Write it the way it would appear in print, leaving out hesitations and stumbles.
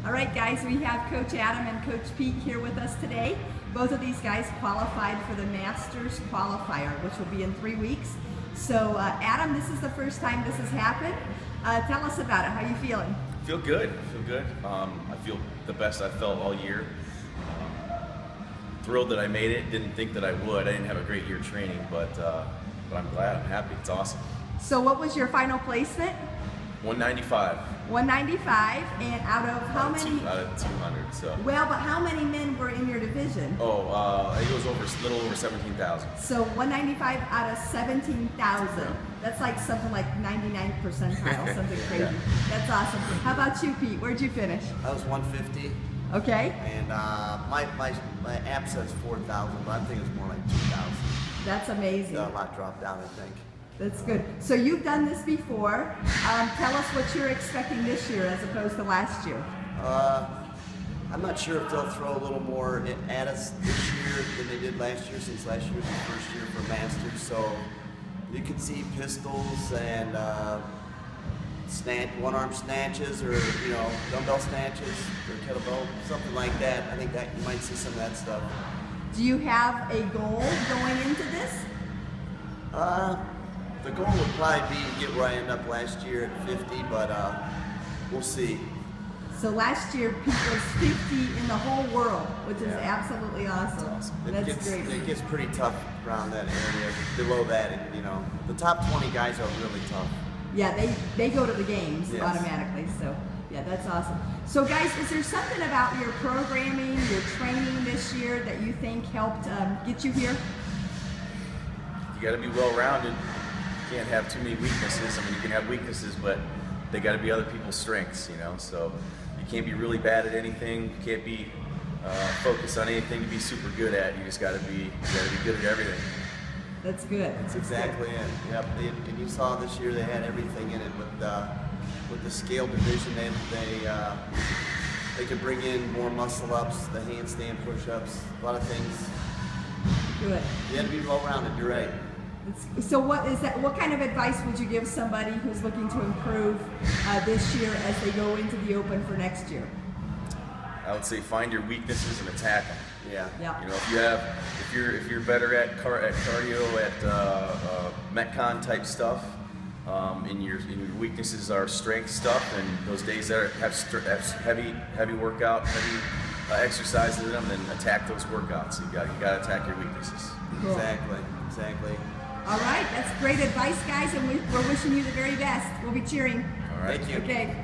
All right, guys, we have Coach Adam and Coach Pete here with us today. Both of these guys qualified for the Masters Qualifier, which will be in 3 weeks. So, Adam, this is the first time this has happened. Tell us about it. How are you feeling? Feel good. I feel the best I've felt all year. Thrilled that I made it. Didn't think that I would. I didn't have a great year training, but I'm glad. I'm happy. It's awesome. So, what was your final placement? 195. 195, and out of how many? Out of 200. So. Well, but how many men were in your division? I think it was a little over 17,000. So 195 out of 17,000. That's like something like 99th percentile, something crazy. Yeah. That's awesome. How about you, Pete? Where'd you finish? I was 150. Okay. And my app says 4,000, but I think it's more like 2,000. That's amazing. A lot dropped down, I think. That's good. So you've done this before. Tell us what you're expecting this year as opposed to last year. I'm not sure if they'll throw a little more at us this year than they did last year, since last year was the first year for Masters. So you can see pistols and one-arm snatches, or dumbbell snatches or kettlebell, something like that. I think that you might see some of that stuff. Do you have a goal going into this? The goal would probably be to get where I ended up last year at 50, but we'll see. So last year, Pete was 50 in the whole world, which is absolutely awesome. That's great. It gets pretty tough around that area. Below that, the top 20 guys are really tough. Yeah, they go to the games Yes. automatically. So yeah, that's awesome. So guys, is there something about your programming, your training this year that you think helped get you here? You got to be well-rounded. You can't have too many weaknesses. I mean, you can have weaknesses, but they got to be other people's strengths. So you can't be really bad at anything. You can't be focused on anything to be super good at. You just got to be good at everything. That's good. That's exactly it. Yep. And you saw this year they had everything in it with the scale division. They could bring in more muscle ups, the handstand push-ups, a lot of things. Good. You had to be well-rounded. You're right. So what kind of advice would you give somebody who's looking to improve this year as they go into the Open for next year? I would say find your weaknesses and attack them. Yeah. If you're better at cardio, at Metcon type stuff, and your weaknesses are strength stuff, and those days that have heavy workout, heavy exercises in them, then attack those workouts. You got to attack your weaknesses. Cool. Exactly. All right, that's great advice, guys, and we're wishing you the very best. We'll be cheering. All right. Thank you. Okay.